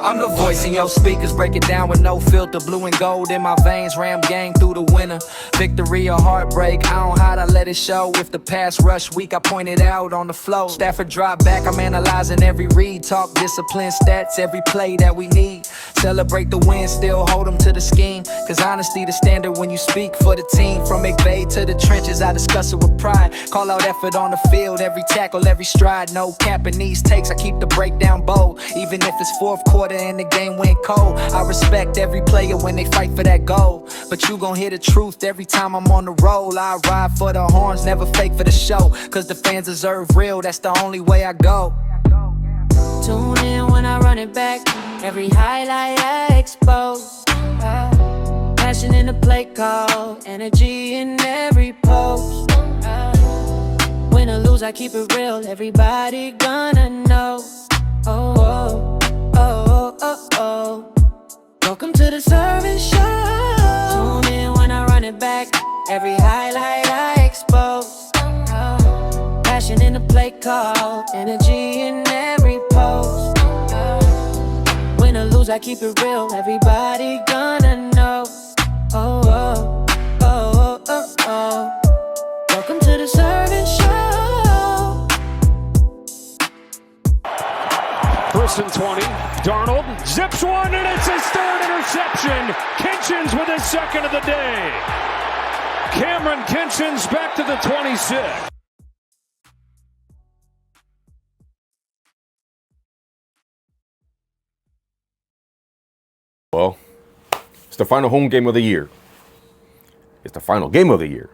I'm the voice in your speakers, break it down with no filter. Blue and gold in my veins, Ram gang through the winter. Victory or heartbreak, I don't hide, I let it show. If the pass rush weak, I point it out on the flow. Stafford drop back, I'm analyzing every read. Talk discipline, stats, every play that we need. Celebrate the win, still hold them to the scheme. Cause honesty the standard when you speak for the team. From McVay to the trenches, I discuss it with pride. Call out effort on the field, every tackle, every stride. No cap in these takes, I keep the breakdown bold. Even if it's fourth quarter and the game went cold, I respect every player when they fight for that goal. But you gon' hear the truth every time I'm on the roll. I ride for the horns, never fake for the show. Cause the fans deserve real, that's the only way I go. Tune in when I run it back, every highlight I expose. Passion in the play call, energy in every post. Win or lose, I keep it real, everybody gonna know. Oh, oh, oh, oh, oh. Welcome to the service show. Tune in when I run it back, every highlight I expose. Passion in the play call, energy in every post. Win or lose, I keep it real, everybody gonna know. Oh, oh, oh, oh, oh. Welcome to the service show. First and 20, Darnold zips one and it's his third interception. Kitchens with his second of the day. Cameron Kitchens back to the 26. Well, it's the final home game of the year. It's the final game of the year.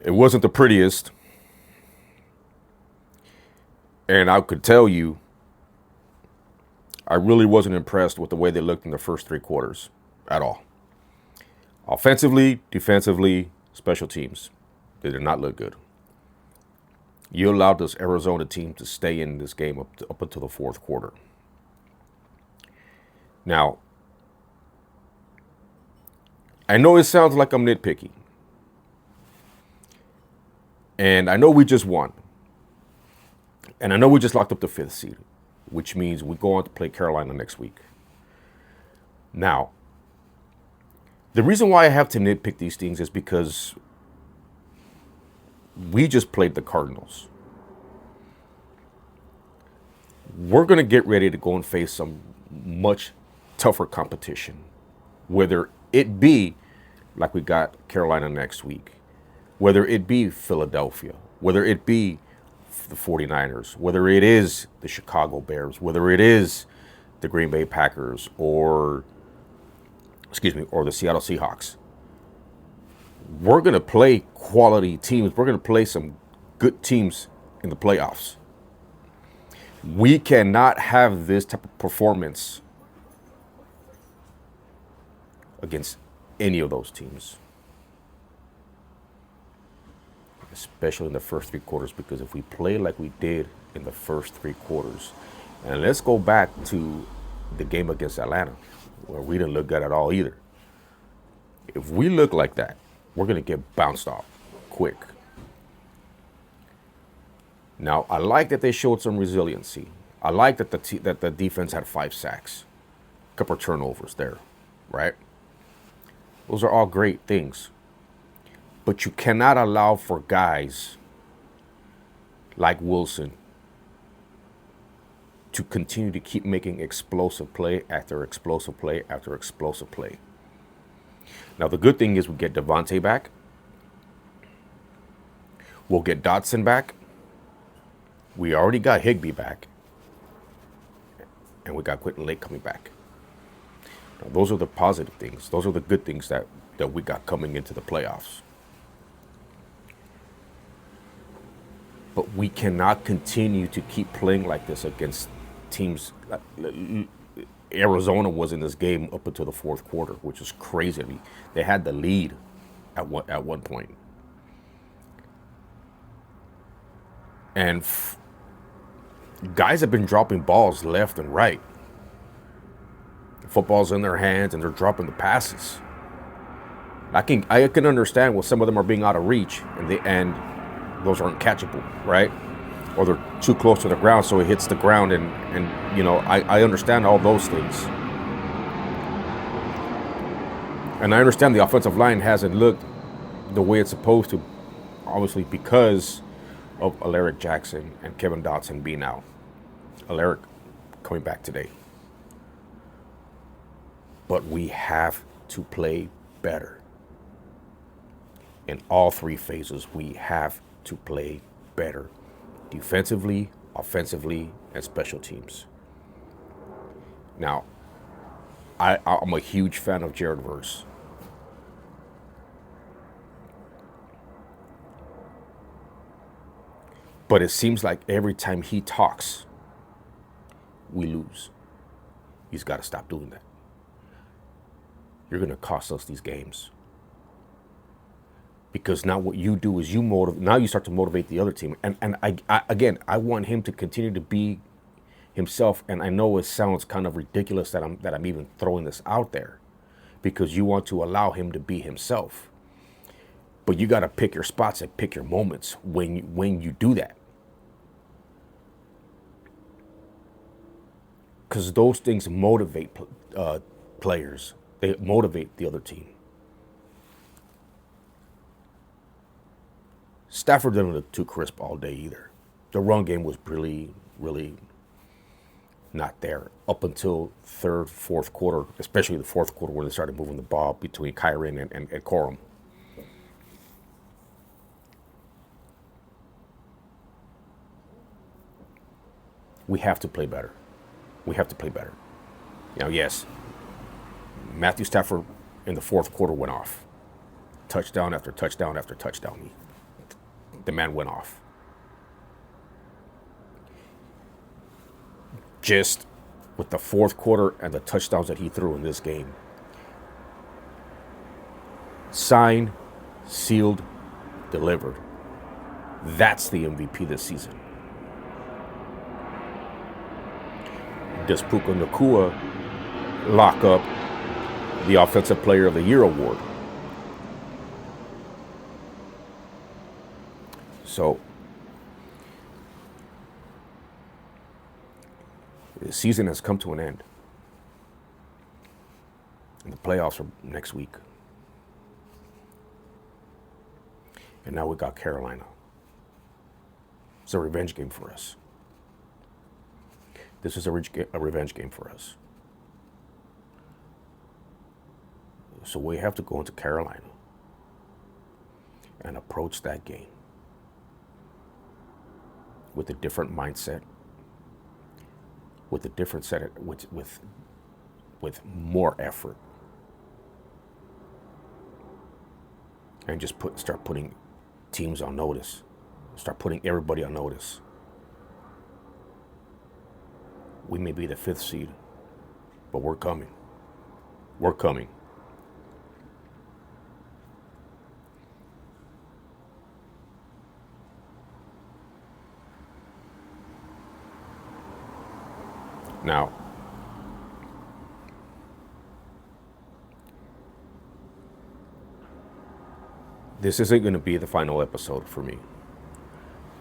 It wasn't the prettiest. And I could tell you, I really wasn't impressed with the way they looked in the first three quarters at all. Offensively, defensively, special teams, they did not look good. You allowed this Arizona team to stay in this game up until the fourth quarter. Now, I know it sounds like I'm nitpicky. And I know we just won. And I know we just locked up the 5th seed, which means we go on to play Carolina next week. Now, the reason why I have to nitpick these things is because we just played the Cardinals. We're going to get ready to go and face some much tougher competition, whether it be like we got Carolina next week, whether it be Philadelphia, whether it be the 49ers, whether it is the Chicago Bears, whether it is the Green Bay Packers or the Seattle Seahawks. We're going to play quality teams. We're going to play some good teams in the playoffs. We cannot have this type of performance against any of those teams, especially in the first three quarters, because if we play like we did in the first three quarters, and let's go back to the game against Atlanta, where we didn't look good at all either. If we look like that, we're going to get bounced off quick. Now, I like that they showed some resiliency. I like that the defense had 5 sacks, a couple of turnovers there, right? Those are all great things. But you cannot allow for guys like Wilson to continue to keep making explosive play after explosive play after explosive play. Now, the good thing is we get Devante back. We'll get Dotson back. We already got Higbee back. And we got Quintin Lake coming back. Now, those are the positive things. Those are the good things that we got coming into the playoffs. But we cannot continue to keep playing like this against teams. Arizona was in this game up until the fourth quarter, which is crazy. I mean, they had the lead at one point. And guys have been dropping balls left and right. The football's in their hands and they're dropping the passes. I can understand when some of them are being out of reach and those aren't catchable, right? or they're too close to the ground, so it hits the ground, and you know, I understand all those things. And I understand the offensive line hasn't looked the way it's supposed to, obviously because of Alaric Jackson and Kevin Dotson being out. Alaric coming back today. But we have to play better. In all three phases, we have to play better. Defensively, offensively, and special teams. Now, I'm a huge fan of Jared Verse. But it seems like every time he talks, we lose. He's got to stop doing that. You're going to cost us these games. Because now what you do is now you start to motivate the other team. And I want him to continue to be himself. And I know it sounds kind of ridiculous that I'm even throwing this out there, because you want to allow him to be himself. But you got to pick your spots and pick your moments when you do that. Because those things motivate players. They motivate the other team. Stafford didn't look too crisp all day either. The run game was really, really not there up until third, fourth quarter, especially the fourth quarter when they started moving the ball between Kyren and Corum. We have to play better. We have to play better. Now, yes, Matthew Stafford in the fourth quarter went off. Touchdown after touchdown after touchdown. The man went off. Just with the fourth quarter and the touchdowns that he threw in this game. Signed, sealed, delivered. That's the MVP this season. Does Puka Nacua lock up the Offensive Player of the Year award? So, the season has come to an end. And the playoffs are next week. And now we got Carolina. It's a revenge game for us. This is a revenge game for us. So we have to go into Carolina and approach that game with a different mindset, with a different set, with more effort, and just start putting teams on notice, start putting everybody on notice. We may be the 5th seed, but we're coming. We're coming. Now, this isn't going to be the final episode for me,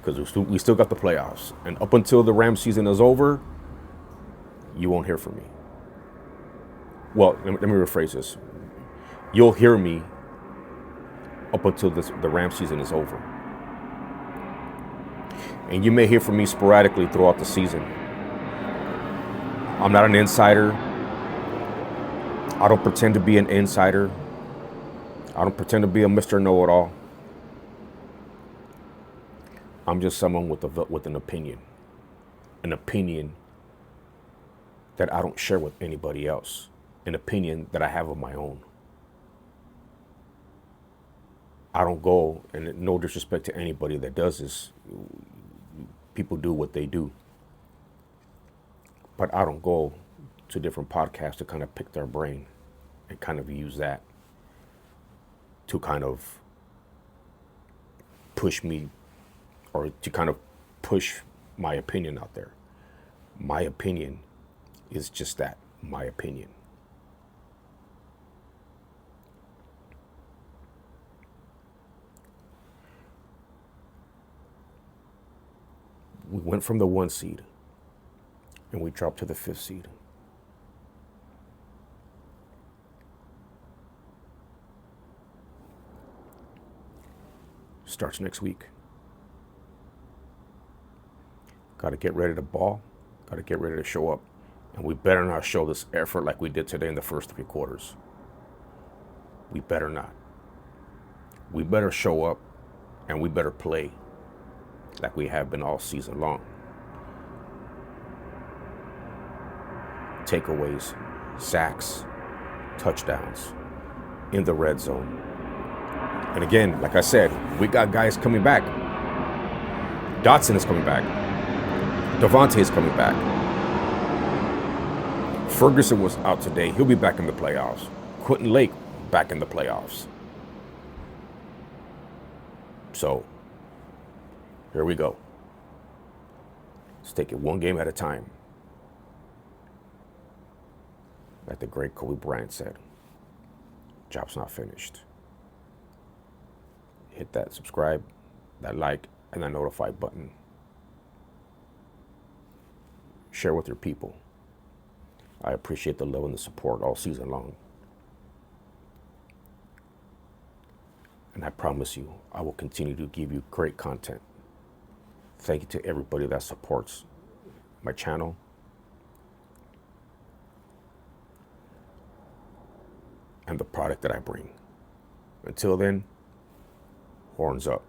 because we still got the playoffs. And up until the Rams season is over, you won't hear from me. Well, let me rephrase this. You'll hear me up until the Rams season is over. And you may hear from me sporadically throughout the season. I'm not an insider. I don't pretend to be an insider. I don't pretend to be a Mr. Know-It-All. I'm just someone with an opinion. An opinion that I don't share with anybody else. An opinion that I have of my own. I don't go, and no disrespect to anybody that does this. People do what they do. But I don't go to different podcasts to kind of pick their brain and kind of use that to kind of push me, or to kind of push my opinion out there. My opinion is just that, my opinion. We went from the 1 seed and we dropped to the 5th seed. Starts next week. Got to get ready to ball. Got to get ready to show up. And we better not show this effort like we did today in the first 3 quarters. We better not. We better show up and we better play like we have been all season long. Takeaways, sacks, touchdowns in the red zone. And again, like I said, we got guys coming back. Dotson is coming back. Devante is coming back. Ferguson was out today. He'll be back in the playoffs. Quintin Lake back in the playoffs. So, here we go. Let's take it one game at a time. Like the great Kobe Bryant said, job's not finished. Hit that subscribe, that like, and that notify button. Share with your people. I appreciate the love and the support all season long. And I promise you, I will continue to give you great content. Thank you to everybody that supports my channel. And the product that I bring. Until then, horns up.